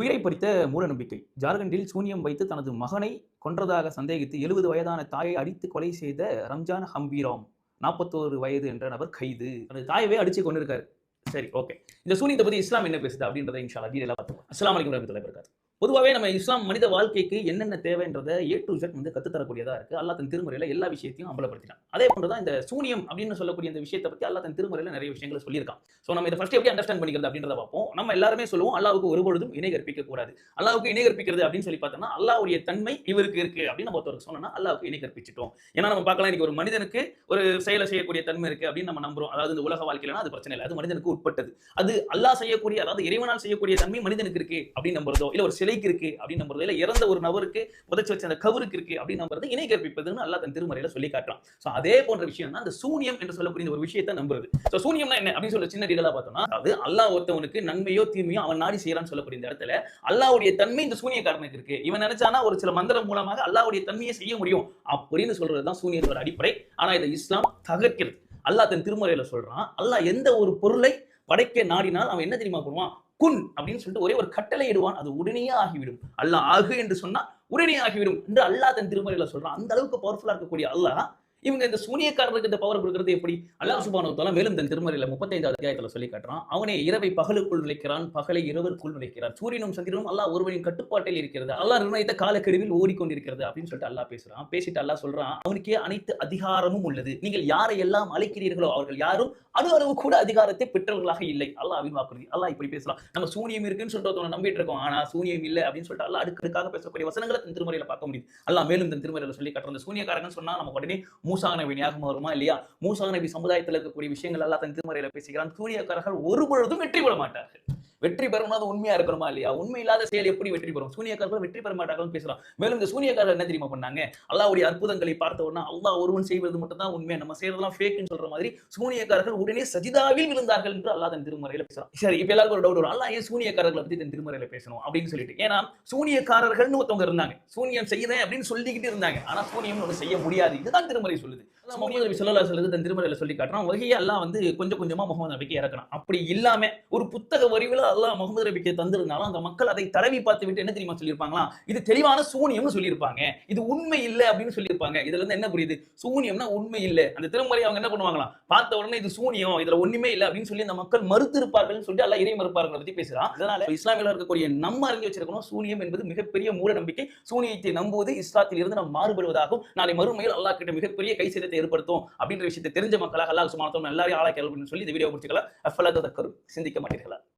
உயிரை பறித்த மூடநம்பிக்கை. ஜார்க்கண்டில் சூனியம் வைத்து தனது மகனை கொன்றதாக சந்தேகித்து 70 வயதான தாயை அடித்து கொலை செய்த ரம்ஜான் ஹம்பீராம் 41 வயது என்ற நபர் கைது. தனது தாயவே அடிச்சு கொண்டிருக்காரு. சரி, ஓகே. இந்த சூனியத்தை பத்தி இஸ்லாம் என்ன பேசுது அப்படின்றத இன்ஷா அல்லாஹ் டீடைலா பார்த்துக்கலாம். அஸ்ஸலாமு அலைக்கும் வரஹ்மத்துல்லாஹி வபரகாத்துஹு. பொதுவாவே நம்ம இஸ்லாம் மனித வாழ்க்கைக்கு என்னென்ன தேவைன்றத A to Z கத்து தரக்கூடியதா இருக்கு. அல்லாஹ் தன் திருமறையில எல்லா விஷயத்தையும் அம்பலப்படுத்திட்டான். அதே போன்று தான் இந்த சூனியம் அப்படின்னு சொல்லக்கூடிய இந்த விஷயத்தை பத்தி அல்லாஹ் தன் திருமறையில நிறைய விஷயங்களை சொல்லியிருக்கான். சோ நம்ம இதை ஃபர்ஸ்ட் எப்படி அண்டர்ஸ்டாண்ட் பண்ணிக்கிறது அப்படின்றத பார்ப்போம். நம்ம எல்லாருமே சொல்லுவோம் அல்லாஹ்வுக்கு ஒருபொழுதும் இணை கற்பிக்க கூடாது. அல்லாஹ்வுக்கு இணை கற்பிக்கிறது அப்படின்னு சொல்லி பார்த்தோம்னா அல்லாஹ்வுடைய தன்மை இவருக்கு இருக்கு அப்படின்னு நம்ம ஒருத்தருக்கு சொன்னோம்னா அல்லாஹ்வுக்கு இணை கற்பிச்சிட்டோம். ஏன்னா நம்ம பார்க்கலாம் இன்னைக்கு ஒரு மனிதனுக்கு ஒரு செயலை செய்யக்கூடிய தன்மை இருக்கு அப்படின்னு நம்ம நம்புறோம். அதாவது இந்த உலக வாழ்க்கையிலனா அது பிரச்சனை இல்லை. அது மனிதனுக்கு உட்பட்டது. அது அல்லாஹ் செய்யக்கூடிய அதாவது இறைவனால் செய்யக்கூடிய தன்மை மனிதனுக்கு இருக்கு அப்படின்னு நம்புறதோ இல்ல ஒரு சிலைக்கு இருக்கு அப்படின்னு நம்புறதோ இல்ல இறந்த ஒரு நபருக்கு புதைச்சு வச்ச அந்த கவருக்கு இருக்கு அப்படின்னு நம்புறது இணை கற்பிப்பதுன்னு அல்லாஹ் தன் திருமறையில சொல்லி காட்டுறான். சோ அதே போன்ற விஷயம் தான் அந்த சூனியம் என்று சொல்லக்கூடிய ஒரு விஷயத்தை நம்புறது. சோ சூனியம்னா என்ன அப்படின்னு சொல்லி சின்ன டீடைலா பார்த்தோம்னா அதாவது அல்லாஹ் ஒருத்தவனுக்கு நன்மையோ தீமையோ அவன் நாடி செய்யறான்னு சொல்லக்கூடிய இந்த இடத்துல அல்லாஹ்வுடைய தன்மை இந்த சூனியக்காரனுக்கு இருக்கு. இவன் நினைச்சானா ஒரு சில மந்திரம் மூலமாக அல்லாஹ்வுடைய தன்மையை செய்ய முடியும் அப்படின்னு சொல்றதுதான் சூனியத்தோட அடிப்படை. ஆனா இதை இஸ்லாம் தகர்க்கிறது. அல்லாஹ் தன் திருமறையில சொல்றான் அல்லாஹ் எந்த ஒரு பொருளை படைக்க நாடினால் அவன் என்ன தெரியுமா பண்ணுவான்? குன் அப்படின்னு சொல்லிட்டு ஒரே ஒரு கட்டளை இடுவான். அது உடனே ஆகிவிடும். அல்லாஹ் ஆகு என்று சொன்னா உடனே ஆகிவிடும் என்று அல்லாஹ் தன் திருமறையில சொல்றான். அந்த அளவுக்கு பவர்ஃபுல்லா இருக்கக்கூடிய அல்லாஹ் இவங்க இந்த சூனியக்காரருக்கு இந்த பவர் கொடுக்கிறது எப்படி? அல்லாஹ் சுப்ஹானஹு வ தஆலா மேலும் தன் திருமறையில 35வது அத்தியாயத்துல சொல்லி காட்டுறான். அவனே இரவை பகலுக்குள் நுழைக்கிறான், பகலை இரவிற்குள் நுழைக்கிறான். சூரியனும் சந்திரனும் அல்லாஹ் ஒருவனின் கட்டுப்பாட்டில் இருக்கிறது. அல்லாஹ் நிர்ணயித்த காலக்கெடுவில் ஓடிக்கொண்டிருக்கிறது அப்படின்னு சொல்லிட்டு அல்லாஹ் பேசுறான். பேசிட்டு அல்லாஹ் சொல்றான் அவனுக்கே அனைத்து அதிகாரமும் உள்ளது. நீங்கள் யாரை எல்லாம் அழைக்கிறீர்களோ அவர்கள் யாரும் அளவு கூட அதிகாரத்தை பெற்றவர்களாக இல்லை. அல்லாஹ்வின் வாக்குறுதி. அல்லாஹ் இப்படி பேசலாம். நம்ம சூனியம் இருக்குன்னு சொல்லிட்டு ஒருத்தவனை நம்பிட்டு இருக்கோம். ஆனா சூனியம் இல்லை அப்படின்னு சொல்லிட்டு அல்லாஹ் அடுக்கடுக்காக பேசக்கூடிய வசனங்களை தன் திருமறையில பார்க்க முடியுது. அல்லாஹ் மேலும் தன் திருமறையில சொல்லி காட்டுற அந்த சூனியக்காரங்கன்னு சொன்னா நம்ம உடனே மூசா நபி ஞாபகம் வருமா இல்லையா? மூசா நபி சமுதாயத்தில் இருக்கக்கூடிய விஷயங்கள் அல்லாஹ் தன் திருமறையில பேசுகிறான். சூனியக்காரர்கள் ஒரு பொழுதும் வெற்றி பெற மாட்டார்கள். வெற்றி பெறணும் உண்மையா இருக்கணுமா இல்லையா? உண்மை இல்லாத செயல் எப்படி வெற்றி பெறும்? சூனியக்காரர்கள் வெற்றி பெற மாட்டார்கள் பேசுறான். மேலும் இந்த சூனியக்காரர்கள் என்ன தெரியுமா பண்ணாங்க? அல்லாஹ்வுடைய அற்புதங்களை பார்த்த உடனே அல்லாஹ் ஒருவன் செய்வது மட்டும் தான் உண்மை, நம்ம செய்யறதெல்லாம் ஃபேக்னு சொல்ற மாதிரி சூனியக்காரர்கள் உடனே சஜிதாவில் விழுந்தார்கள் என்று அல்லாஹ் தன் திருமறையில பேசுறான். சரி, இப்ப எல்லாருக்கும் ஒரு டவுட் வரும். அல்லாஹ் ஏன் சூனியக்காரர்களை பத்தி தன் திருமறையில பேசணும் அப்படின்னு சொல்லிட்டு. ஏன்னா சூனியக்காரர்கள்னு ஒருத்தவங்க இருந்தாங்க. சூனியம் செய்யறேன் அப்படின்னு சொல்லிக்கிட்டு இருந்தாங்க. ஆனா சூனியம் ஒன்று செய்ய முடியாது. இதுதான் திருமறை சொல்லுது. முஹம்மது நபி ஸல்லல்லாஹு அலைஹி வஸல்லம் தன் திருமறையில சொல்லி காட்டுறான். வஹிய அல்லாஹ் வந்து கொஞ்சம் கொஞ்சமா முஹம்மது நபிக்கு இறக்குறான். அப்படி இல்லாம ஒரு புத்தக வடிவில அல்லாஹ் முஹம்மது நபிக்கு தந்திருந்தாலும் அந்த மக்கள் அதை தடவி பார்த்து விட்டு என்ன தெரியுமா சொல்லியிருப்பாங்களா? இது தெளிவான சூனியம்னு சொல்லியிருப்பாங்க. இது உண்மை இல்லை அப்படின்னு சொல்லியிருப்பாங்க. இதுல இருந்து என்ன புரியுது? சூனியம்னா உண்மை இல்லை. அந்த திருமறை அவங்க என்ன பண்ணுவாங்களாம்? பார்த்த உடனே இது சூனியம், இதுல ஒண்ணுமே இல்லை அப்படின்னு சொல்லி அந்த மக்கள் மறுத்து இருப்பார்கள் சொல்லிட்டு அல்லாஹ் இறை மறுப்பார்களை பத்தி பேசுறான். அதனால இஸ்லாமில இருக்கக்கூடிய நம்ம அறிஞ்சு வச்சிருக்கணும் சூனியம் என்பது மிகப்பெரிய மூட நம்பிக்கை. சூனியத்தை நம்புவது இஸ்லாத்தில் இருந்து நாம் மாறுபடுவதாகும். நாளை மறுமையில் அல்லாஹ் கிட்ட மிகப்பெரிய கை சேதத்தை ஏற்படுத்தும் அப்படின்ற விஷயத்தை தெரிஞ்ச மக்களாக அல்லாஹ் சுப்ஹானஹு வ தஆலா எல்லாரையும் ஆளாக்கி அருள்புரின்னு சொல்லி இந்த வீடியோ முடிச்சுக்கலாம். அஃபலா ததக்கரும், சிந்திக்க மாட்டீர்களா?